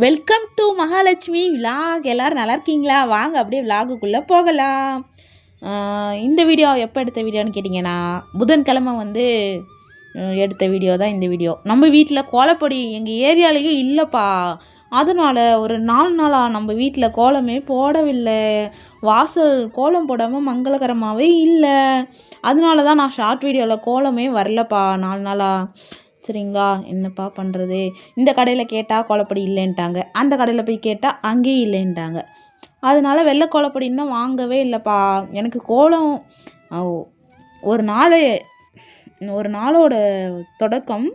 Welcome to Mahalakshmi vlog. எல்லோரும் நல்லா இருக்கீங்களா? வாங்க அப்படியே விலாகுக்குள்ளே போகலாம். இந்த வீடியோ எப்போ எடுத்த வீடியோன்னு கேட்டிங்கன்னா, புதன்கிழமை எடுத்த வீடியோ தான் இந்த வீடியோ. நம்ம வீட்டில் கோலப்பொடி எங்கள் ஏரியாலேயும் இல்லைப்பா. அதனால் ஒரு 4 நாளாக நம்ம வீட்டில் கோலமே போடவில்லை. வாசல் கோலம் போடாமல் மங்களகரமாகவே இல்லை. அதனால தான் நான் ஷார்ட் வீடியோவில் கோலமே வரலப்பா 4 நாளாக. சரிங்களா? என்னப்பா பண்ணுறது? இந்த கடையில் கேட்டால் கோலப்பொடி இல்லைன்ட்டாங்க, அந்த கடையில் போய் கேட்டால் அங்கேயும் இல்லைன்ட்டாங்க. அதனால வெள்ளை கோலப்பொடி இன்னும் வாங்கவே இல்லைப்பா. எனக்கு கோலம் ஒரு நாளோட தொடக்கம்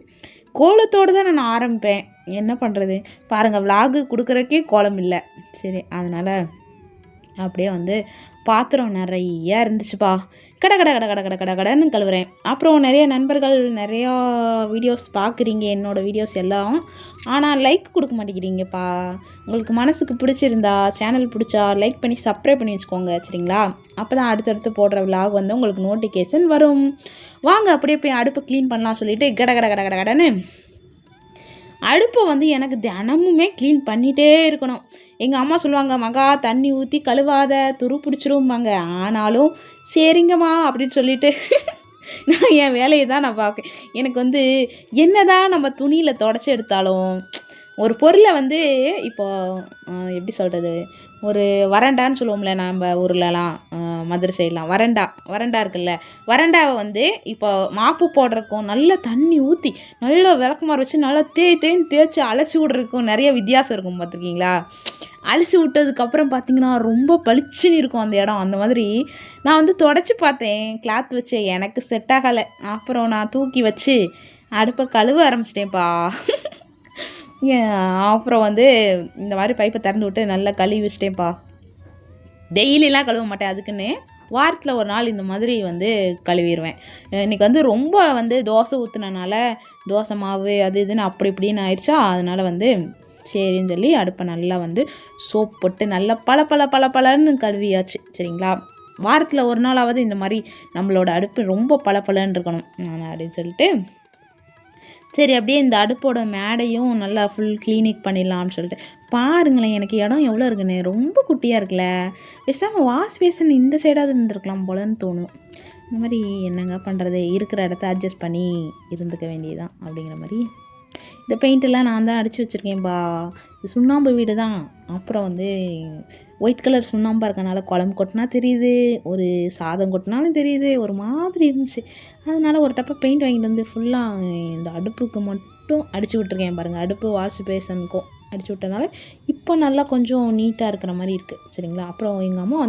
கோலத்தோடு தான் நான் ஆரம்பிப்பேன். என்ன பண்ணுறது பாருங்கள், விலாகு கொடுக்குறக்கே கோலம் இல்லை. சரி, அதனால் அப்படியே பாத்திரம் நிறையா இருந்துச்சுப்பா. கடைன்னு கழுவுறேன். அப்புறம் நிறைய நண்பர்கள் நிறையா வீடியோஸ் பார்க்குறீங்க, என்னோடய வீடியோஸ் எல்லாம். ஆனால் லைக் கொடுக்க மாட்டேங்கிறீங்கப்பா. உங்களுக்கு மனசுக்கு பிடிச்சிருந்தா, சேனல் பிடிச்சா லைக் பண்ணி சப்ஸ்கிரைப் பண்ணி வச்சுக்கோங்க. சரிங்களா? அப்போ தான் அடுத்தடுத்து போடுற விலாக் உங்களுக்கு நோட்டிஃபிகேஷன் வரும். வாங்க அப்படியே போய் அடுப்பை க்ளீன் பண்ணலாம் சொல்லிவிட்டு கடன்னு அடுப்பை எனக்கு தினமுமே க்ளீன் பண்ணிகிட்டே இருக்கணும். எங்கள் அம்மா சொல்லுவாங்க, மகா தண்ணி ஊற்றி கழுவாத துரு பிடிச்சிரும்பாங்க. ஆனாலும் சரிங்கம்மா அப்படின்னு சொல்லிட்டு நான் என் வேலையை தான் நான் பார்க்கேன். எனக்கு என்ன தான் நம்ம துணியில் தொடச்சி எடுத்தாலும் ஒரு பொருளை இப்போ எப்படி சொல்கிறது, ஒரு வரண்டான்னு சொல்லுவோம்ல நம்ம ஊர்லலாம், மதுரை சைட்லாம் வரண்டா இருக்குல்ல, வரண்டாவை இப்போ மாப்பு போடுறதுக்கும் நல்லா தண்ணி ஊற்றி நல்லா விளக்குமாறு வச்சு நல்லா தேய்ச்சி அலசி விட்றதுக்கும் நிறைய வித்தியாசம் இருக்கும். பார்த்துருக்கீங்களா? அலசி விட்டதுக்கப்புறம் பார்த்திங்கன்னா ரொம்ப பளிச்சுன்னு இருக்கும் அந்த இடம். அந்த மாதிரி நான் தொடச்சி பார்த்தேன், கிளாத் வச்சு, எனக்கு செட் ஆகலை. அப்புறம் நான் தூக்கி வச்சு அடுப்பை கழுவ ஆரம்பிச்சிட்டேன்ப்பா. அப்புறம் இந்த மாதிரி பைப்பை திறந்து விட்டு நல்லா கழுவி வச்சிட்டேன்ப்பா. டெய்லிலாம் கழுவ மாட்டேன், அதுக்குன்னு வாரத்தில் ஒரு நாள் இந்த மாதிரி கழுவிடுவேன். இன்றைக்கி ரொம்ப தோசை ஊற்றுனனால தோசை மாவு அது இதுன்னு அப்படி இப்படின்னு ஆயிடுச்சா. அதனால் சரின்னு சொல்லி அடுப்பை நல்லா சோப் போட்டு நல்லா பளன்னு கழுவியாச்சு. சரிங்களா? வாரத்தில் ஒரு நாளாவது இந்த மாதிரி நம்மளோட அடுப்பு ரொம்ப பளன்னு இருக்கணும் அப்படின்னு சொல்லிட்டு, சரி அப்படியே இந்த அடுப்போட மேடையும் நல்லா ஃபுல் கிளீனிக் பண்ணிடலாம்னு சொல்லிட்டு, பாருங்களேன் எனக்கு இடம் எவ்வளோ இருக்குன்னு, ரொம்ப குட்டியாக இருக்குல்ல. பேசாமல் வாஷ் பேசன் இந்த சைடாவது இருந்திருக்கலாம் போலன்னு தோணும். இந்த மாதிரி என்னங்க பண்ணுறது, இருக்கிற இடத்த அட்ஜஸ்ட் பண்ணி இருந்துக்க வேண்டியதுதான் அப்படிங்கிற மாதிரி. இந்த பெயிண்டெல்லாம் நான் தான் அடித்து வச்சுருக்கேன்ப்பா. இது சுண்ணாம்பு வீடு தான். அப்புறம் ஒயிட் கலர் சுண்ணாம்பாக இருக்கனால குழம்பு கொட்டினா தெரியுது, ஒரு சாதம் கொட்டினாலும் தெரியுது, ஒரு மாதிரி இருந்துச்சு. அதனால் ஒரு டப்பா பெயிண்ட் வாங்கிட்டு ஃபுல்லாக இந்த அடுப்புக்கு மட்டும் அடித்து விட்ருக்கேன் பாருங்கள். அடுப்பு வாஷ் பேசனுக்கும் அடித்து விட்டனால இப்போ நல்லா கொஞ்சம் நீட்டாக இருக்கிற மாதிரி இருக்குது. சரிங்களா? அப்புறம் எங்கள் அம்மா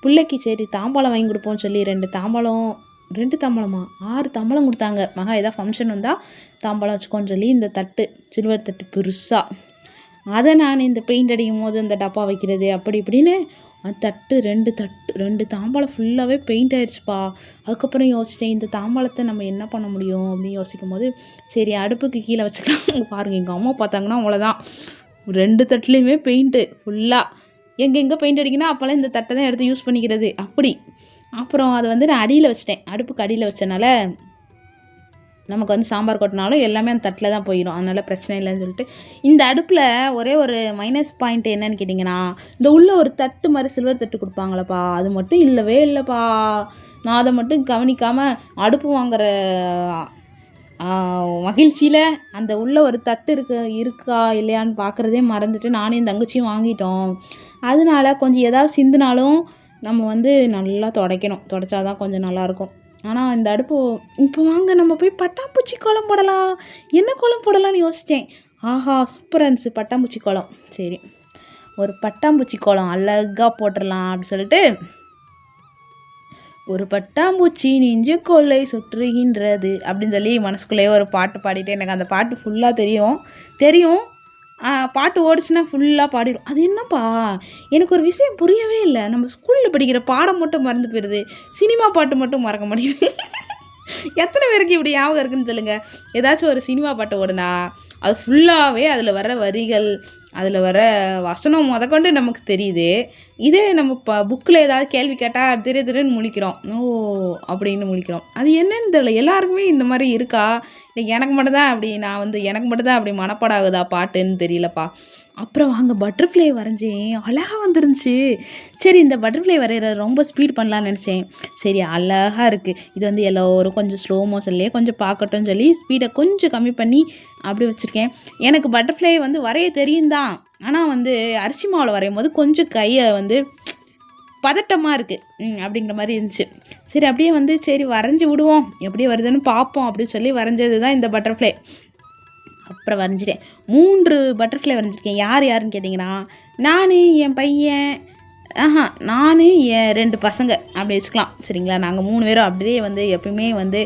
பிள்ளைக்கு சரி தாம்பாளம் வாங்கி கொடுப்போம்னு சொல்லி 2 தாம்பாளமா 6 தாம்பாளம் கொடுத்தாங்க. மகா ஏதாவது ஃபங்க்ஷன் வந்தால் தாம்பாளம் வச்சுக்கோன்னு சொல்லி இந்த தட்டு, சில்வர் தட்டு பெருசாக, அதை நான் இந்த பெயிண்ட் அடிக்கும் போது இந்த டப்பா வைக்கிறது அப்படி இப்படின்னு அந்த தட்டு 2 தாம்பாளம் ஃபுல்லாகவே பெயிண்ட் ஆயிடுச்சுப்பா. அதுக்கப்புறம் யோசித்தேன், இந்த தாம்பாளத்தை நம்ம என்ன பண்ண முடியும் அப்படின்னு யோசிக்கும் போது, சரி அடுப்புக்கு கீழே வச்சுக்கலாம். பாருங்கள், எங்கள் அம்மா பார்த்தாங்கன்னா அவ்வளோதான், 2 தட்டுலேயுமே பெயிண்ட்டு ஃபுல்லாக. எங்கெங்கே பெயிண்ட் அடிக்கணும் அப்போல்லாம் இந்த தட்டை தான் எடுத்து யூஸ் பண்ணிக்கிறது அப்படி. அப்புறம் அதை நான் அடியில் வச்சிட்டேன். அடுப்புக்கு அடியில் வச்சனால நமக்கு சாம்பார் கொட்டினாலும் எல்லாமே அந்த தட்டில் தான் போயிடும். அதனால் பிரச்சனை இல்லைன்னு சொல்லிட்டு, இந்த அடுப்பில் ஒரே ஒரு மைனஸ் பாயிண்ட் என்னன்னு கேட்டிங்கன்னா, இந்த உள்ள ஒரு தட்டு மாதிரி சில்வர் தட்டு கொடுப்பாங்களப்பா, அது மட்டும் இல்லவே இல்லைப்பா. நான் அதை மட்டும் கவனிக்காமல் அடுப்பு வாங்குகிற மகிழ்ச்சியில் அந்த உள்ள ஒரு தட்டு இருக்கா இல்லையான்னு பார்க்குறதே மறந்துட்டு நானே என் தங்கச்சியும் வாங்கிட்டோம். அதனால கொஞ்சம் ஏதாவது சிந்தினாலும் நம்ம நல்லா துடைச்சாதான் கொஞ்சம் நல்லாயிருக்கும். ஆனால் இந்த அடுப்பு இப்போ வாங்க நம்ம போய் பட்டாம்பூச்சி கோலம் போடலாம். என்ன கோலம் போடலான்னு யோசித்தேன். ஆஹா, சூப்பராக இருந்துச்சு பட்டாம்பூச்சி கோலம். சரி, ஒரு பட்டாம்பூச்சி கோலம் அழகாக போட்டுடலாம் அப்படின்னு சொல்லிட்டு, ஒரு பட்டாம்பூச்சி நெஞ்சு கொள்ளை சுற்றுகின்றது அப்படின்னு சொல்லி மனசுக்குள்ளேயே ஒரு பாட்டு பாடிட்டு, எனக்கு அந்த பாட்டு ஃபுல்லாக தெரியும். பாட்டு ஓடிச்சுன்னா ஃபுல்லாக பாடிடும். அது என்னப்பா, எனக்கு ஒரு விஷயம் புரியவே இல்லை. நம்ம ஸ்கூலில் படிக்கிற பாடம் மட்டும் மறந்து போயிடுது, சினிமா பாட்டு மட்டும் மறக்க முடியுது. எத்தனை பேருக்கு இப்படி ஞாபகம் இருக்குன்னு சொல்லுங்கள். ஏதாச்சும் ஒரு சினிமா பாட்டு ஓடுனா அது ஃபுல்லாகவே அதில் வர வரிகள், அதில் வர வசனம் முதற்கொண்டு நமக்கு தெரியுது. இதே நம்ம புக்கில் ஏதாவது கேள்வி கேட்டால் திடீர்னு முழிக்கிறோம். ஓ அப்படின்னு முழிக்கிறோம். அது என்னன்னு தெரியல. எல்லாருக்குமே இந்த மாதிரி இருக்கா? இல்லை எனக்கு மட்டும்தான் அப்படி எனக்கு மட்டும்தான் அப்படி மனப்பாடம் ஆகுதா பாட்டுன்னு தெரியலப்பா. அப்புறம் அங்கே பட்டர்ஃப்ளை வரைஞ்சேன். அழகாக வந்துருந்துச்சு. சரி இந்த பட்டர்ஃப்ளை வரைகிற ரொம்ப ஸ்பீட் பண்ணலான்னு நினச்சேன். சரி அழகாக இருக்குது, இது வந்து எல்லோரும் கொஞ்சம் ஸ்லோ மோஷன்லேயே கொஞ்சம் பார்க்கட்டும்னு சொல்லி ஸ்பீடை கொஞ்சம் கம்மி பண்ணி அப்படி வச்சுருக்கேன். எனக்கு பட்டர்ஃப்ளை வந்து வரைய தெரியும் தான். ஆனால் வந்து அரிசி மாவில் வரையும் போது கொஞ்சம் கையை வந்து பதட்டமாக இருக்குது அப்படிங்கிற மாதிரி இருந்துச்சு. சரி அப்படியே வந்து சரி வரைஞ்சி விடுவோம், எப்படி வருதுன்னு பார்ப்போம் அப்படின்னு சொல்லி வரைஞ்சது தான் இந்த பட்டர்ஃப்ளை. அப்புறம் வரைஞ்சிட்டேன். 3 பட்டர்ஃப்ளை வரைஞ்சிருக்கேன். யாருன்னு கேட்டிங்கன்னா, நான், என் பையன், நான், என் 2 பசங்க அப்படி வச்சுக்கலாம். சரிங்களா? நாங்கள் 3 பேரும் அப்படியே வந்து எப்பயுமே வந்து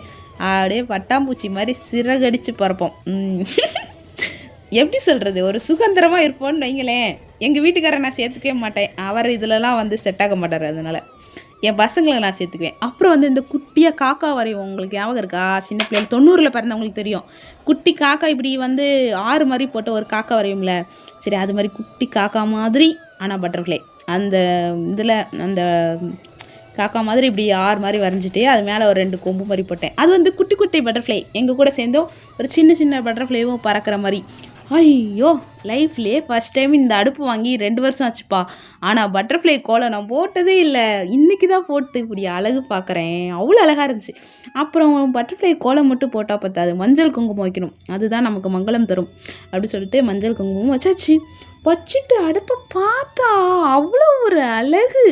அப்படியே பட்டாம்பூச்சி மாதிரி சிறகடிச்சு பறப்போம். எப்படி சொல்கிறது, ஒரு சுதந்திரமாக இருப்போம்னு வைங்களேன். எங்கள் வீட்டுக்காரரை நான் சேர்த்துக்கவே மாட்டேன். அவர் இதிலலாம் வந்து செட் ஆக மாட்டார். அதனால் என் பசங்களை நான் சேர்த்துக்குவேன். அப்புறம் வந்து இந்த குட்டியாக காக்கா வரையும். உங்களுக்கு ஞாபகம் இருக்கா? சின்ன பிள்ளைகள் 90ல் பிறந்தவங்களுக்கு தெரியும். குட்டி காக்கா இப்படி வந்து 6 மாதிரி போட்டு ஒரு காக்கா வரையும்ல. சரி அது மாதிரி குட்டி காக்கா மாதிரி, ஆனால் பட்டர்ஃப்ளை அந்த இதில் அந்த காக்கா மாதிரி இப்படி 6 மாதிரி வரைஞ்சிட்டு அது மேலே ஒரு 2 கொம்பு மாதிரி போட்டேன். அது வந்து குட்டி குட்டி பட்டர்ஃப்ளை. எங்கள் கூட சேர்ந்தோ ஒரு சின்ன சின்ன பட்டர்ஃப்ளைவும் பறக்கிற மாதிரி. ஐயோ லைஃப்லேயே ஃபஸ்ட் டைம் இந்த அடுப்பு வாங்கி 2 வருஷம் ஆச்சுப்பா. ஆனால் பட்டர்ஃப்ளை கோலம் நான் போட்டதே இல்லை. இன்றைக்கி தான் போட்டு இப்படி அழகு பார்க்குறேன். அவ்வளோ அழகாக இருந்துச்சு. அப்புறம் பட்டர்ஃப்ளை கோலம் மட்டும் போட்டால் பார்த்தாது, மஞ்சள் குங்குமம் வைக்கணும். அதுதான் நமக்கு மங்களம் தரும் அப்படி சொல்லிட்டு மஞ்சள் குங்குமம் வச்சாச்சு. வச்சுட்டு அடுப்பை பார்த்தா அவ்வளோ ஒரு அழகு.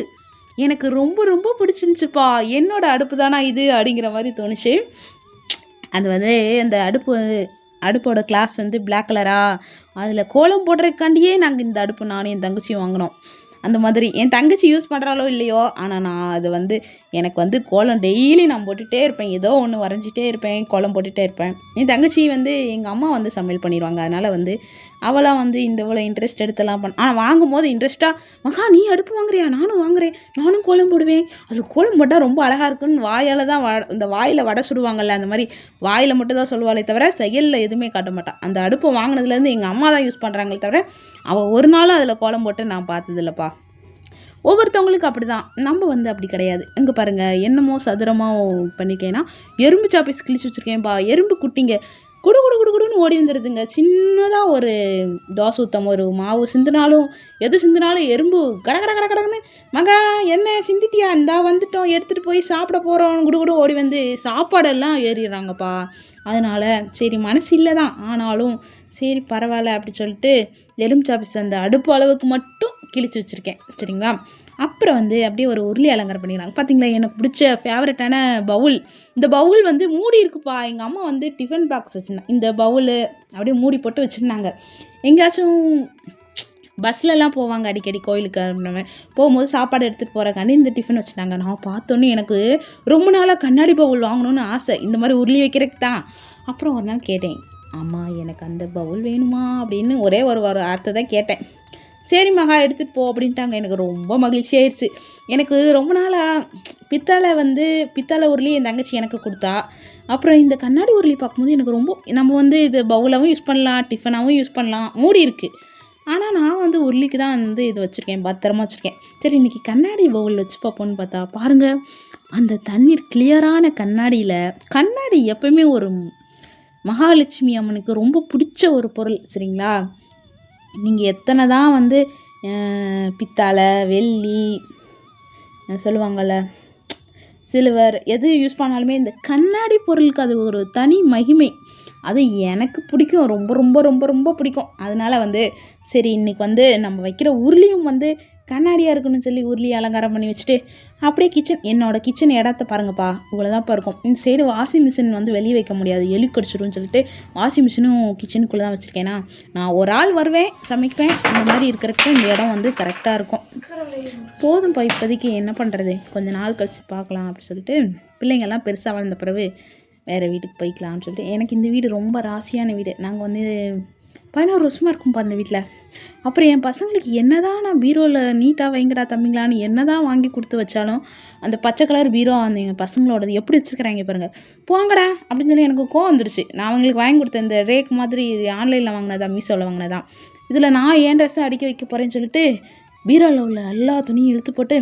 எனக்கு ரொம்ப ரொம்ப பிடிச்சிருந்துச்சுப்பா. என்னோடய அடுப்பு தானா இது அப்படிங்கிற மாதிரி தோணுச்சு. அது வந்து அந்த அடுப்போட கிளாஸ் வந்து பிளாக் கலரா, அதில் கோலம் போடுறதுக்காண்டியே நாங்கள் இந்த அடுப்பு நானும் என் தங்கச்சியும் வாங்கினோம். அந்த மாதிரி என் தங்கச்சி யூஸ் பண்ணுறாலோ இல்லையோ, ஆனால் நான் அது வந்து எனக்கு வந்து கோலம் டெய்லி நான் போட்டுகிட்டே இருப்பேன். ஏதோ ஒன்று வரைஞ்சிட்டே இருப்பேன், கோலம் போட்டுகிட்டே இருப்பேன். என் தங்கச்சி வந்து எங்கள் அம்மா வந்து சமையல் பண்ணிடுவாங்க. அதனால் வந்து அவளாம் வந்து இந்த இவ்வளோ இன்ட்ரெஸ்ட் எடுத்துலாம் ஆனால் வாங்கும் போது இன்ட்ரெஸ்ட்டாக, மகா நீ அடுப்பு வாங்குறியா, நானும் வாங்குறேன், நானும் கோலம் போடுவேன், அது கோலம் போட்டால் ரொம்ப அழகாக இருக்குன்னு வாயால் தான் இந்த வாயில் வடை சுடுவாங்கள்ல, அந்த மாதிரி வாயில் மட்டும் தான் சொல்லுவாளே தவிர செயலில் எதுவுமே காட்ட மாட்டான். அந்த அடுப்பு வாங்கினதுலேருந்து எங்கள் அம்மா தான் யூஸ் பண்ணுறாங்களே தவிர அவள் ஒரு நாளும் அதில் கோலம் போட்டு நான் பார்த்ததில்லப்பா. ஒவ்வொருத்தவங்களுக்கு அப்படி தான், நம்ம வந்து அப்படி கிடையாது. இங்கே பாருங்கள், என்னமோ சதுரமாக பண்ணிக்கேன்னா எறும்பு சாப்பீஸ் கிழிச்சு வச்சுருக்கேன்ப்பா. எறும்பு குட்டிங்க குடு குடு குடு குடுன்னு ஓடி வந்துடுதுங்க. சின்னதாக ஒரு தோசை ஊற்றம், ஒரு மாவு சிந்தினாலும் எது சிந்தினாலும் எறும்பு கட கட கட கடன்னு, மகா என்ன சிந்திட்டியா, இந்தா வந்துட்டோம், எடுத்துகிட்டு போய் சாப்பிட போகிறோம், குடு குடு ஓடி வந்து சாப்பாடெல்லாம் ஏறிடுறாங்கப்பா. அதனால் சரி மனசு இல்லை தான், ஆனாலும் சரி பரவாயில்ல அப்படி சொல்லிட்டு எலுமிச்சை சாப்பீஸ் அந்த அடுப்பு அளவுக்கு மட்டும் கிழிச்சு வச்சுருக்கேன். சரிங்களா? அப்புறம் வந்து அப்படியே ஒரு உருளி அலங்காரம் பண்ணிக்கிறாங்க. பார்த்தீங்களா, எனக்கு பிடிச்ச ஃபேவரட்டான பவுல். இந்த பவுல் வந்து மூடி இருக்குப்பா. எங்கள் அம்மா வந்து டிஃபன் பாக்ஸ் வச்சுருந்தாங்க. இந்த பவுலு அப்படியே மூடி போட்டு வச்சுருந்தாங்க. எங்கேயாச்சும் பஸ்லலாம் போவாங்க அடிக்கடி கோயிலுக்கு போகும்போது சாப்பாடு எடுத்துகிட்டு போகிறக்காண்டி இந்த டிஃபன் வச்சுருந்தாங்க. நான் பார்த்தோன்னே எனக்கு ரொம்ப நாளாக கண்ணாடி பவுல் வாங்கணும்னு ஆசை, இந்த மாதிரி உருளி வைக்கிறதுக்கு தான். அப்புறம் ஒரு நாள் கேட்டேன், அம்மா எனக்கு அந்த பவுல் வேணுமா அப்படின்னு ஒரே ஒரு வார்த்தை தான் கேட்டேன். சரி மகா எடுத்துகிட்டு போ அப்படின்ட்டாங்க. எனக்கு ரொம்ப மகிழ்ச்சி ஆயிடுச்சு. எனக்கு ரொம்ப நாளாக பித்தளை உருளி என் தங்கச்சி எனக்கு கொடுத்தா. அப்புறம் இந்த கண்ணாடி உருளி பார்க்கும்போது எனக்கு ரொம்ப, நம்ம வந்து இது பவுலாகவும் யூஸ் பண்ணலாம், டிஃபனாகவும் யூஸ் பண்ணலாம், மூடி இருக்குது. ஆனால் நான் வந்து உருளிக்கு தான் வந்து இது வச்சுருக்கேன், பத்திரமா வச்சுருக்கேன். சரி இன்றைக்கி கண்ணாடி பவுல் வச்சு பார்ப்போன்னு பார்த்தா பாருங்கள், அந்த தண்ணீர் கிளியரான கண்ணாடி எப்போயுமே ஒரு மகாலட்சுமி அம்மனுக்கு ரொம்ப பிடிச்ச ஒரு பொருள். சரிங்களா? நீங்கள் எத்தனை தான் வந்து பித்தளை, வெள்ளி சொல்லுவாங்கள்ல, சில்வர் எது யூஸ் பண்ணாலுமே இந்த கண்ணாடி பொருளுக்கு அது ஒரு தனி மகிமை. அது எனக்கு பிடிக்கும், ரொம்ப ரொம்ப ரொம்ப ரொம்ப பிடிக்கும். அதனால் வந்து சரி இன்றைக்கி வந்து நம்ம வைக்கிற உருளியும் வந்து கண்ணாடியாக இருக்குன்னு சொல்லி உருளி அலங்காரம் பண்ணி வச்சுட்டு அப்படியே என்னோடய கிச்சன் இடத்த பாருங்கப்பா, இவ்வளோ தான்ப்பா இருக்கும். இந்த சைடு வாஷிங் மிஷின் வந்து வெளியே வைக்க முடியாது, எலி கடிச்சிடும்னு சொல்லிட்டு வாஷிங் மிஷினும் கிச்சனுக்குள்ளே தான் வச்சுருக்கேன்னா, நான் ஒரு ஆள் வருவேன், சமைப்பேன், இந்த மாதிரி இருக்கிறதுக்கு இந்த இடம் வந்து கரெக்டாக இருக்கும். போதும்ப்பா இப்போதைக்கு, என்ன பண்ணுறது, கொஞ்சம் நாள் கழித்து பார்க்கலாம் அப்படி சொல்லிட்டு பிள்ளைங்கள்லாம் பெருசாக வளர்ந்த பிறகு வேறு வீட்டுக்கு போய்க்கலாம்னு சொல்லிட்டு. எனக்கு இந்த வீடு ரொம்ப ராசியான வீடு. நாங்கள் வந்து 11 வருஷமாக இருக்கும்ப்பா இந்த வீட்டில். அப்புறம் என் பசங்களுக்கு என்ன தான் நான் பீரோவில் நீட்டாக வைங்கடா தம்பிங்களான்னு என்ன தான் வாங்கி கொடுத்து வச்சாலும் அந்த பச்சை கலர் பீரோ அந்த எங்கள் பசங்களோடது எப்படி வச்சுருக்கிறாங்க பாருங்கள். போங்கடா அப்படின்னு சொல்லி எனக்கு கோவம் வந்துடுச்சு. நான் அவங்களுக்கு வாங்கி கொடுத்த இந்த ரேக் மாதிரி ஆன்லைனில் வாங்கினதா, மீஷோவில் வாங்கினதான். இதில் நான் ஏன் ட்ரெஸ்ஸும் அடிக்க வைக்க போகிறேன்னு சொல்லிட்டு பீரோவில் உள்ள எல்லா துணியும் இழுத்து போட்டு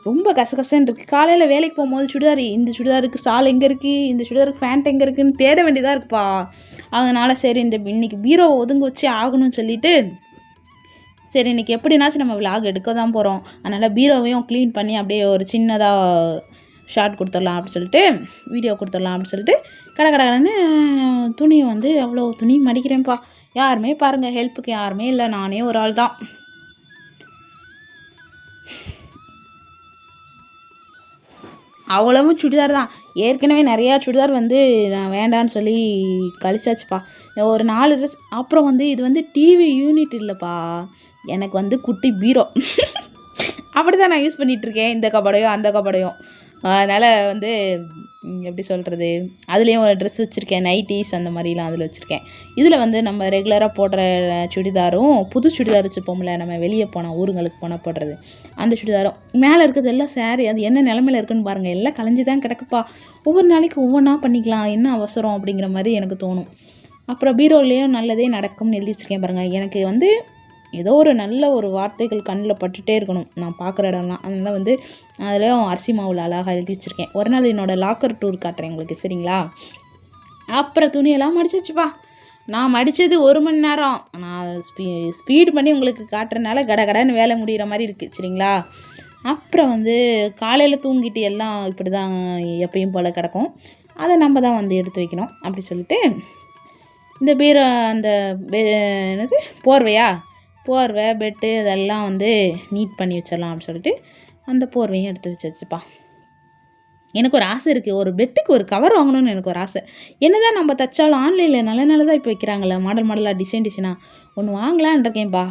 ரொம்ப கசகசன்னு இருக்குது. காலையில் வேலைக்கு போகும்போது சுடிதார், இந்த சுடிதாருக்கு சால் எங்கே இருக்குது, இந்த சுடிதாருக்கு ஃபேண்ட் எங்கே இருக்குதுன்னு தேட வேண்டியதாக இருக்குப்பா. அதனால் சரி இன்றைக்கி பீரோவை ஒதுங்க வச்சு ஆகணும்னு சொல்லிட்டு சரி இன்றைக்கி எப்படினாச்சும் நம்ம விலாக் எடுக்க தான் போகிறோம், அதனால் பீரோவையும் க்ளீன் பண்ணி அப்படியே ஒரு சின்னதாக ஷார்ட் கொடுத்துடலாம் அப்படின்னு சொல்லிட்டு வீடியோ கொடுத்துடலாம் அப்படின்னு சொல்லிட்டு கடன்னு துணியை வந்து அவ்வளோ துணி மடிக்கிறேன்ப்பா. யாருமே பாருங்கள் ஹெல்ப்புக்கு யாருமே இல்லை, நானே ஒரு ஆள் தான். அவ்வளவும் சுடிதார் தான். ஏற்கனவே நிறையா சுடிதார் வந்து நான் வேண்டான்னு சொல்லி கழிச்சாச்சுப்பா. ஒரு 4 ட்ரெஸ். அப்புறம் வந்து இது வந்து டிவி யூனிட் இல்லைப்பா, எனக்கு வந்து குட்டி பீரோ. அப்படி தான் நான் யூஸ் பண்ணிகிட்ருக்கேன், இந்த கபடையும் அந்த கபடையும். அதனால் வந்து எப்படி சொல்கிறது, அதுலேயும் ஒரு ட்ரெஸ் வச்சுருக்கேன், நைட்டிஸ் அந்த மாதிரிலாம் அதில் வச்சுருக்கேன். இதில் வந்து நம்ம ரெகுலராக போடுற சுடிதாரும் புது சுடிதார் வச்சுப்போம்ல, நம்ம வெளியே போனால் ஊருங்களுக்கு போனால் போடுறது அந்த சுடிதாரும். மேலே இருக்கிறது எல்லாம் சாரி, அது என்ன நிலமையில இருக்குன்னு பாருங்கள், எல்லாம் கலைஞ்சி தான் கிடக்குப்பா. ஒவ்வொரு நாளைக்கு ஒவ்வொன்றா பண்ணிக்கலாம், என்ன அவசரம் அப்படிங்கிற மாதிரி எனக்கு தோணும். அப்புறம் பீரோலேயும் நல்லதே நடக்கும்னு எழுதி வச்சுருக்கேன் பாருங்கள். எனக்கு வந்து ஏதோ ஒரு நல்ல ஒரு வார்த்தைகள் கண்ணில் பட்டுகிட்டே இருக்கணும் நான் பார்க்குற இடம்லாம். அதனால் வந்து அதில் அரிசி மாவில் அழகாக எழுதி வச்சுருக்கேன். ஒரு நாள் என்னோடய லாக்கர் டூர் காட்டுறேன் உங்களுக்கு, சரிங்களா? அப்புறம் துணியெல்லாம் மடிச்சிச்சுப்பா. நான் மடித்தது 1 மணி நேரம். நான் ஸ்பீடு பண்ணி உங்களுக்கு காட்டுறதுனால கடன்னு வேலை முடிகிற மாதிரி இருக்குது, சரிங்களா? அப்புறம் வந்து காலையில் தூங்கிட்டு எல்லாம் இப்படி தான் எப்பயும் போல் கிடக்கும், அதை நம்ம தான் வந்து எடுத்து வைக்கணும். அப்படி சொல்லிட்டு இந்த பீரோ அந்த என்னது போர்வை பெட்டு இதெல்லாம் வந்து நீட் பண்ணி வச்சிடலாம் அப்படின்னு சொல்லிட்டு அந்த போர்வையும் எடுத்து வச்சுப்பா. எனக்கு ஒரு ஆசை இருக்குது, ஒரு பெட்டுக்கு ஒரு கவர் வாங்கணும்னு எனக்கு ஒரு ஆசை. என்ன தான் நம்ம தைச்சாலும் ஆன்லைனில் நல்லதாக இப்போ வைக்கிறாங்களே, மாடலாக டிசைனாக ஒன்று வாங்கலான் இருக்கேன்ப்பா.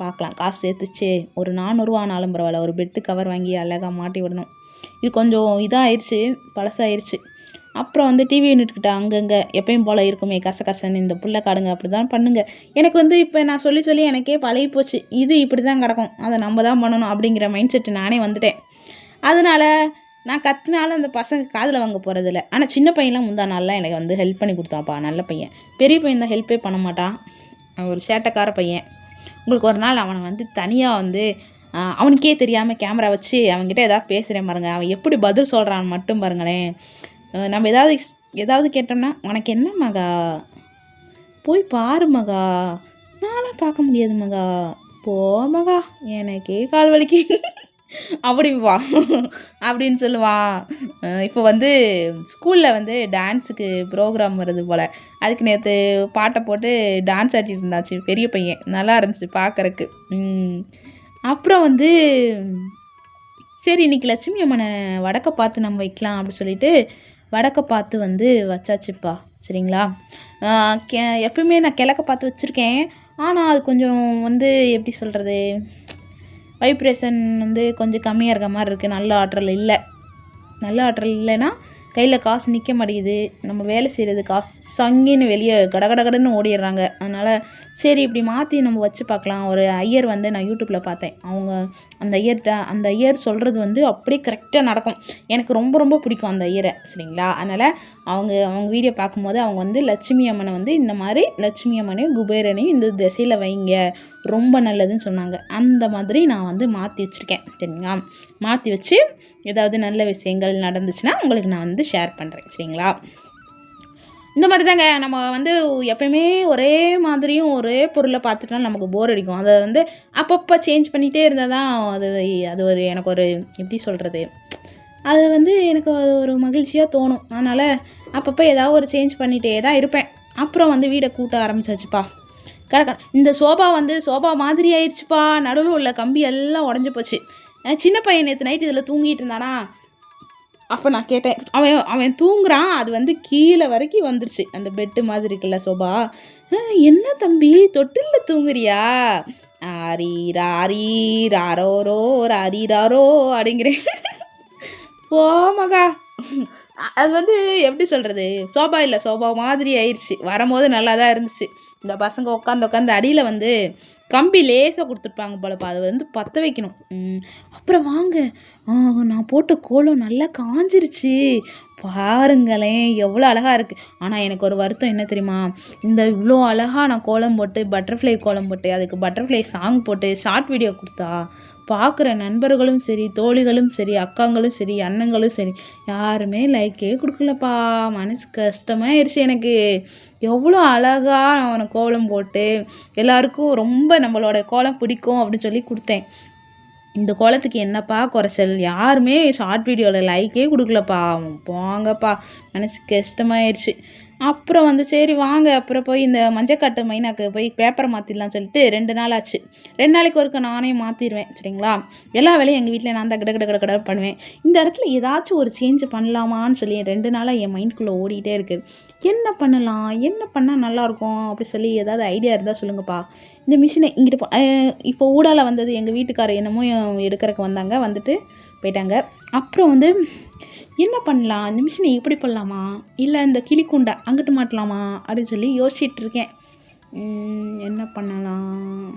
பார்க்கலாம், காசு சேர்த்துச்சு ஒரு 400 ஆனாலும் பரவாயில்ல, ஒரு பெட்டு கவர் வாங்கி அழகாக மாட்டி விடணும். இது கொஞ்சம் இதாகிடுச்சு, பழசாகிடுச்சு. அப்புறம் வந்து டிவி யூனிட்கிட்ட அங்கங்கே எப்பயும் போல் இருக்குமே கசன்னு இந்த புல்லை காடுங்க அப்படி தான் பண்ணுங்க. எனக்கு வந்து இப்போ நான் சொல்லி எனக்கே பழகி போச்சு, இது இப்படி தான் கிடக்கும், அதை நம்ம தான் பண்ணணும் அப்படிங்கிற மைண்ட் செட்டு நானே வந்துட்டேன். அதனால் நான் கற்றுனாலும் அந்த பசங்க காதில் வாங்க போகிறதில்ல. ஆனால் சின்ன பையன்லாம் முந்தா நாள்லாம் எனக்கு வந்து ஹெல்ப் பண்ணி கொடுத்தாப்பா, நல்ல பையன். பெரிய பையன் தான் ஹெல்ப்பே பண்ண மாட்டான், ஒரு சேட்டைக்கார பையன். உங்களுக்கு ஒரு நாள் அவனை வந்து தனியாக வந்து அவனுக்கே தெரியாமல் கேமரா வச்சு அவன்கிட்ட ஏதாவது பேசுகிறேன் பாருங்கள், அவன் எப்படி பதில் சொல்கிறான்னு மட்டும் பாருங்களேன். நம்ம ஏதாவது கேட்டோம்னா உனக்கு என்ன மகா, போய் பாரு மகா, நானும் பார்க்க முடியாது மகா, போ மகா, எனக்கே கால் வலிக்கு அப்படிவா அப்படின்னு சொல்லுவான். இப்போ வந்து ஸ்கூலில் வந்து டான்ஸுக்கு ப்ரோக்ராம் வருது போல், அதுக்கு நேற்று பாட்டை போட்டு டான்ஸ் ஆடிட்டு இருந்தாச்சு பெரிய பையன், நல்லா இருந்துச்சு பார்க்குறக்கு. அப்புறம் வந்து சரி இன்றைக்கி லட்சுமி அம்மனை வடக்க பார்த்து நம்ம வைக்கலாம் அப்படின்னு சொல்லிட்டு வடக்க பார்த்து வந்து வச்சாச்சுப்பா, சரிங்களா? எப்பவுமே நான் கிழக்க பார்த்து வச்சுருக்கேன், ஆனால் அது கொஞ்சம் வந்து எப்படி சொல்கிறது, வைப்ரேஷன் வந்து கொஞ்சம் கம்மியாக இருக்க மாதிரி இருக்குது. நல்ல ஆற்றல் இல்லைன்னா கையில் காசு நிற்க மாட்டேங்குது, நம்ம வேலை செய்கிறது காசு சங்கின்னு வெளியே கடன்னு ஓடிடுறாங்க. அதனால் சரி இப்படி மாற்றி நம்ம வச்சு பார்க்கலாம். ஒரு ஐயர் வந்து நான் யூடியூப்பில் பார்த்தேன், அவங்க அந்த ஐயர் சொல்கிறது வந்து அப்படியே கரெக்டாக நடக்கும். எனக்கு ரொம்ப பிடிக்கும் அந்த ஐயரை, சரிங்களா? அதனால் அவங்க வீடியோ பார்க்கும்போது அவங்க வந்து லட்சுமி அம்மனை வந்து இந்த மாதிரி லட்சுமி அம்மனையும் குபேரனையும் இந்த திசையில் வைங்க, ரொம்ப நல்லதுன்னு சொன்னாங்க. அந்த மாதிரி நான் வந்து மாற்றி வச்சுருக்கேன், சரிங்களா? மாற்றி வச்சு ஏதாவது நல்ல விஷயங்கள் நடந்துச்சுன்னா உங்களுக்கு நான் வந்து ஷேர் பண்ணுறேன், சரிங்களா? இந்த மாதிரி தாங்க நம்ம வந்து எப்பயுமே ஒரே மாதிரியும் ஒரே பொருளை பார்த்துட்டா நமக்கு போர் அடிக்கும். அதை வந்து அப்பப்போ சேஞ்ச் பண்ணிகிட்டே இருந்தால் தான் அது ஒரு எனக்கு ஒரு எப்படி சொல்கிறது, அது வந்து எனக்கு ஒரு மகிழ்ச்சியாக தோணும். அதனால் அப்பப்போ ஏதாவது ஒரு சேஞ்ச் பண்ணிகிட்டே தான் இருப்பேன். அப்புறம் வந்து வீடை கூட்ட ஆரம்பிச்சாச்சுப்பா. இந்த சோபா மாதிரி ஆயிடுச்சுப்பா, நடுவில் உள்ள கம்பி எல்லாம் உடஞ்சி போச்சு. சின்ன பையன் நேற்று நைட்டு இதில் தூங்கிட்டு இருந்தானா, அப்போ நான் கேட்டேன், அவன் தூங்குறான், அது வந்து கீழே வரைக்கும் வந்துருச்சு, அந்த பெட்டு மாதிரி இருக்குல்ல சோபா. என்ன தம்பி தொட்டிலில் தூங்குறியா, ராரோ ராரோ அப்படிங்கிறேன். போ மகா, அது வந்து எப்படி சொல்கிறது, சோபா மாதிரி ஆயிடுச்சு. வரும்போது நல்லா தான் இருந்துச்சு. இந்த பசங்க உட்காந்து அடியில் வந்து கம்பி லேசாக கொடுத்துருப்பாங்க போலப்பா, அதை வந்து பற்ற வைக்கணும். அப்புறம் வாங்க, நான் போட்ட கோலம் நல்லா காஞ்சிருச்சு, பாருங்களேன் எவ்வளோ அழகாக இருக்குது. ஆனால் எனக்கு ஒரு வருத்தம் என்ன தெரியுமா, இந்த இவ்வளோ அழகாக நான் கோலம் போட்டு பட்டர்ஃப்ளை கோலம் போட்டு அதுக்கு பட்டர்ஃப்ளை சாங் போட்டு ஷார்ட் வீடியோ கொடுத்தா பார்க்குற நண்பர்களும் சரி, தோழிகளும் சரி, அக்காங்களும் சரி, அண்ணங்களும் சரி, யாருமே லைக்கே கொடுக்கலப்பா. மனசு கஷ்டமாயிருச்சு எனக்கு. எவ்வளோ அழகாக அவனை கோலம் போட்டு எல்லாருக்கும் ரொம்ப நம்மளோட கோலம் பிடிக்கும் அப்படின்னு சொல்லி கொடுத்தேன். இந்த கோலத்துக்கு என்னப்பா குறைச்சல், யாருமே ஷார்ட் வீடியோவில் லைக்கே கொடுக்கலப்பா. போங்கப்பா, மனசு கஷ்டமாயிருச்சு. அப்புறம் வந்து சரி வாங்க அப்புறம் போய் இந்த மஞ்சக்காட்டு மைனாக்கு போய் பேப்பரை மாற்றிடலாம் சொல்லிட்டு 2 நாள் ஆச்சு. 2 நாளைக்கு ஒருக்க நானே மாற்றிடுவேன் சரிங்களா. எல்லா வேலையும் எங்கள் வீட்டில் நான் தான் கட பண்ணுவேன். இந்த இடத்துல ஏதாச்சும் ஒரு சேஞ்ச் பண்ணலாமான்னு சொல்லி 2 நாளாக என் மைண்டுக்குள்ளே ஓடிட்டே இருக்குது. என்ன பண்ணலாம், என்ன பண்ணால் நல்லாயிருக்கும் அப்படி சொல்லி ஏதாவது ஐடியா இருந்தால் சொல்லுங்கப்பா. இந்த மிஷினை இங்கிட்டு இப்போ ஊடால வந்தது எங்கள் வீட்டுக்காரர் என்னமோ எடுக்கிறதுக்கு வந்தாங்க, வந்துட்டு போயிட்டாங்க. அப்புறம் வந்து என்ன பண்ணலாம், இந்த மிஷினை இப்படி பண்ணலாமா இல்லை இந்த கிளிக்குண்டை அங்கிட்டு மாட்டலாமா அப்படின்னு சொல்லி யோசிச்சுட்டு இருக்கேன். என்ன பண்ணலாம்,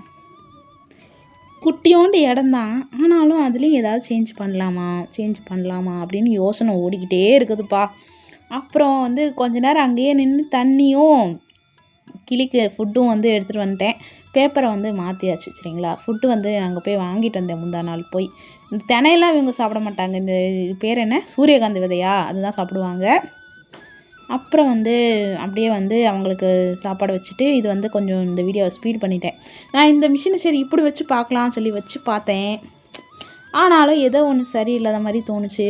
குட்டியோண்டு இடம்தான், ஆனாலும் அதுலேயும் ஏதாவது சேஞ்ச் பண்ணலாமா அப்படின்னு யோசனை ஓடிக்கிட்டே இருக்குதுப்பா. அப்புறம் வந்து கொஞ்ச நேரம் அங்கேயே நின்று தண்ணியும் கிளிக்கு ஃபுட்டும் வந்து எடுத்துகிட்டு வந்துட்டேன். பேப்பரை வந்து மாற்றியாச்சு சரிங்களா. ஃபுட்டு வந்து அங்கே போய் வாங்கிட்டு வந்தேன் முந்தா நாள் போய். இந்த தினையெல்லாம் இவங்க சாப்பிட மாட்டாங்க. இந்த பேர் என்ன, சூரியகாந்தி விதையா, அதுதான் சாப்பிடுவாங்க. அப்புறம் வந்து அப்படியே வந்து அவங்களுக்கு சாப்பாடு வச்சுட்டு இது வந்து கொஞ்சம் இந்த வீடியோவை ஸ்பீட் பண்ணிட்டேன். நான் இந்த மிஷினை சரி இப்படி வச்சு பார்க்கலான்னு சொல்லி வச்சு பார்த்தேன். ஆனாலும் ஏதோ ஒன்று சரியில்லாத மாதிரி தோணுச்சு.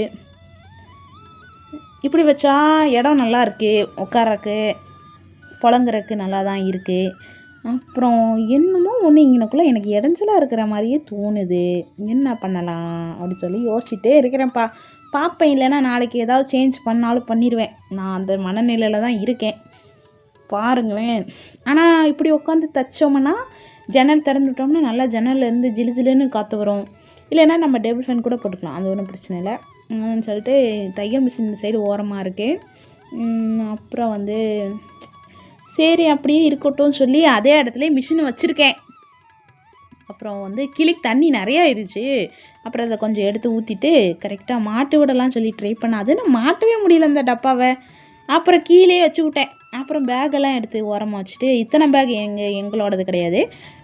இப்படி வச்சா இடம் நல்லா இருக்குது, உட்கார்றக்கு புழங்குறதுக்கு நல்லா தான் இருக்குது. அப்புறம் என்னமோ ஒன்று இங்கனக்குள்ளே எனக்கு இடைஞ்சலாக இருக்கிற மாதிரியே தோணுது. என்ன பண்ணலாம் அப்படி சொல்லி யோசிச்சுட்டே இருக்கிறேன்ப்பா. பார்ப்பேன், இல்லைன்னா நாளைக்கு ஏதாவது சேஞ்ச் பண்ணாலும் பண்ணிடுவேன். நான் அந்த மனநிலையில் தான் இருக்கேன் பாருங்களேன். ஆனால் இப்படி உட்காந்து தைச்சோம்னா ஜன்னல் திறந்துட்டோம்னா நல்லா ஜன்னல்லேருந்து ஜிலு ஜிலுன்னு காற்று வரும். இல்லைன்னா நம்ம டேபிள் ஃபேன் கூட போட்டுக்கலாம், அது ஒன்றும் பிரச்சனை இல்லை சொல்லிட்டு தையல் மிஷின் இந்த சைடு ஓரமாக இருக்குது. அப்புறம் வந்து சரி அப்படியே இருக்கட்டும்னு சொல்லி அதே இடத்துல மிஷினை வச்சுருக்கேன். அப்புறம் வந்து கிளிக்கு தண்ணி நிறையா ஆயிடுச்சு. அப்புறம் அதை கொஞ்சம் எடுத்து ஊற்றிட்டு கரெக்டாக மாட்டு விடலாம்னு சொல்லி ட்ரை பண்ணேன். அது நான் மாட்டவே முடியல அந்த டப்பாவை. அப்புறம் கீழே வச்சு விட்டேன். அப்புறம் பேக்கெல்லாம் எடுத்து ஓரமாக வச்சுட்டு, இத்தனை பேக் எங்களோடது கிடையாது,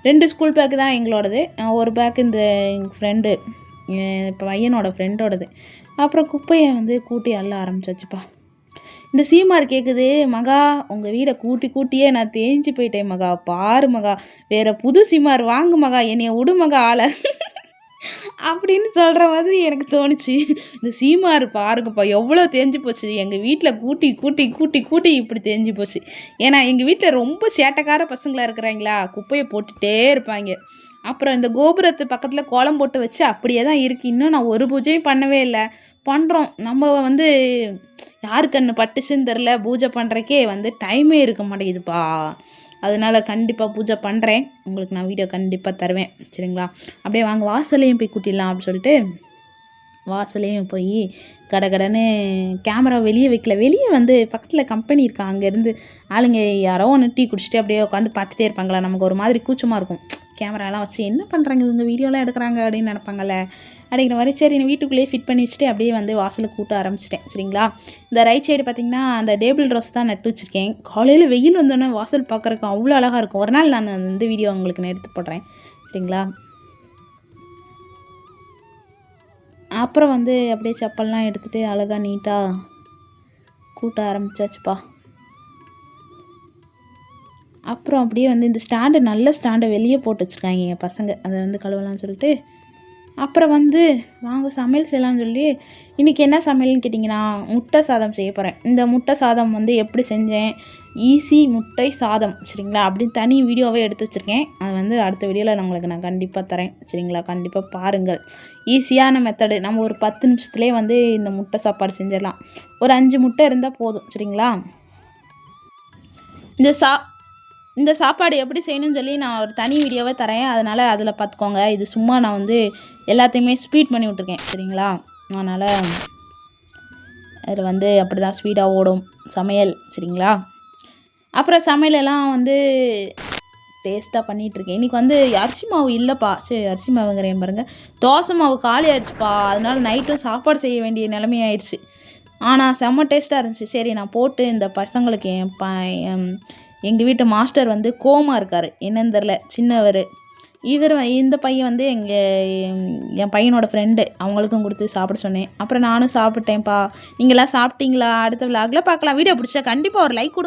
2 ஸ்கூல் பேக்கு தான் எங்களோடது. ஒரு பேக் இந்த எங்கள் ஃப்ரெண்டு இப்போ பையனோட ஃப்ரெண்டோடது. அப்புறம் குப்பையை வந்து கூட்டி அள்ள ஆரம்பிச்சாச்சுப்பா. இந்த சீமார் கேட்குது, மகா உங்கள் வீடை கூட்டியே நான் தேஞ்சு போயிட்டேன் மகா, பாரு மகா வேறு புது சீமார் வாங்கு மகா, என்னைய விடு மகா ஆளை அப்படின்னு சொல்கிற மாதிரி எனக்கு தோணுச்சு. இந்த சீமார் பாருங்கப்பா எவ்வளோ தேஞ்சு போச்சு. எங்கள் வீட்டில் கூட்டி இப்படி தேஞ்சு போச்சு. ஏன்னா எங்கள் வீட்டில் ரொம்ப சேட்டைக்கார பசங்களாக இருக்கிறாங்களா, குப்பையை போட்டுகிட்டே இருப்பாங்க. அப்புறம் இந்த கோபுரத்து பக்கத்தில் கோலம் போட்டு வச்சு அப்படியே தான் இருக்குது. இன்னும் நான் ஒரு பூஜையும் பண்ணவே இல்லை. பண்ணுறோம் நம்ம வந்து யாரு கண்ணு பட்டுச்சுன்னு தெரில, பூஜை பண்ணுறக்கே வந்து டைமே இருக்க மாட்டேங்குதுப்பா. அதனால் கண்டிப்பாக பூஜை பண்ணுறேன், உங்களுக்கு நான் வீடியோ கண்டிப்பாக தருவேன் சரிங்களா. அப்படியே வாங்க வாசலையும் போய் கூட்டிடலாம் அப்படின்னு சொல்லிட்டு வாசலையும் போய் கடன்னு கேமரா வெளியே வைக்கல. வெளியே வந்து பக்கத்தில் கம்பெனி இருக்கா, அங்கேருந்து ஆளுங்க யாரோ ஒன்று டீ குடிச்சிட்டு அப்படியே உட்காந்து பார்த்துட்டே இருப்பாங்களா, நமக்கு ஒரு மாதிரி கூச்சமாக இருக்கும். கேமராலாம் வச்சு என்ன பண்ணுறாங்க இவங்க, வீடியோலாம் எடுக்கிறாங்க அப்படின்னு நினைப்பாங்கல்ல, அப்படிங்கிற மாதிரி சரி நான் வீட்டுக்குள்ளேயே ஃபிட் பண்ணி வச்சுட்டு அப்படியே வந்து வாசலுக்கு கூட்ட ஆரம்பிச்சிட்டேன் சரிங்களா. இந்த ரைட் சைடு பார்த்திங்கன்னா அந்த டேபிள் ரோஸ் தான் நட்டு வச்சுருக்கேன். காலையில் வெயில் வந்தோடனே வாசல் பார்க்குறக்கு அவ்வளோ அழகாக இருக்கும். ஒரு நாள் நான் இந்த வீடியோ உங்களுக்கு நான் எடுத்து போடுறேன் சரிங்களா. அப்புறம் வந்து அப்படியே செப்பல்லாம் எடுத்துகிட்டு அழகாக நீட்டாக கூட்ட ஆரம்பிச்சாச்சுப்பா. அப்புறம் அப்படியே வந்து இந்த ஸ்டாண்டு, நல்ல ஸ்டாண்டை வெளியே போட்டு வச்சுருக்காங்க என் பசங்க, அதை வந்து கழுவலாம்னு சொல்லிட்டு அப்புறம் வந்து வாங்க சமையல் செய்யலாம்னு சொல்லி இன்றைக்கி என்ன சமையல்னு கேட்டிங்கன்னா முட்டை சாதம் செய்ய போகிறேன். இந்த முட்டை சாதம் வந்து எப்படி செஞ்சேன், ஈஸி முட்டை சாதம் சரிங்களா, அப்படின்னு தனி வீடியோவே எடுத்து வச்சுருக்கேன். அது வந்து அடுத்த வீடியோவில் நான் கண்டிப்பாக தரேன் சரிங்களா. கண்டிப்பாக பாருங்கள். ஈஸியான மெத்தடு, நம்ம ஒரு 10 நிமிஷத்துலேயே வந்து இந்த முட்டை சாப்பாடு செஞ்சிடலாம். ஒரு 5 முட்டை இருந்தால் போதும் சரிங்களா. இந்த சாப்பாடு எப்படி செய்யணும்னு சொல்லி நான் ஒரு தனி வீடியோவே தரேன், அதனால் அதில் பார்த்துக்கோங்க. இது சும்மா நான் வந்து எல்லாத்தையுமே ஸ்பீட் பண்ணி விட்ருக்கேன் சரிங்களா. அதனால் அது வந்து அப்படி தான் ஸ்பீடாக ஓடும் சமையல் சரிங்களா. அப்புறம் சமையலெல்லாம் வந்து டேஸ்ட்டாக பண்ணிகிட்ருக்கேன். இன்றைக்கி வந்து அரிசி மாவு இல்லைப்பா, சரி அரிசி மாவுங்கிறேன் பாருங்கள், தோசை மாவு காலி ஆயிடுச்சுப்பா. அதனால் நைட்டும் சாப்பாடு செய்ய வேண்டிய நிலைமை ஆயிடுச்சு. ஆனால் செம்ம டேஸ்ட்டாக இருந்துச்சு. சரி நான் போட்டு இந்த பசங்களுக்கு எங்கள் வீட்டு மாஸ்டர் வந்து கோமா இருக்கார், என்னன்னு தெரில, சின்னவர். இந்த பையன் வந்து என் பையனோட ஃப்ரெண்டு, அவங்களுக்கும் கொடுத்து சாப்பிட சொன்னேன். அப்புறம் நானும் சாப்பிட்டேன்ப்பா. நீங்களாம் சாப்பிட்டீங்களா? அடுத்த விலாகில் பார்க்கலாம். வீடியோ பிடிச்சா கண்டிப்பாக ஒரு லைக் கொடுங்க.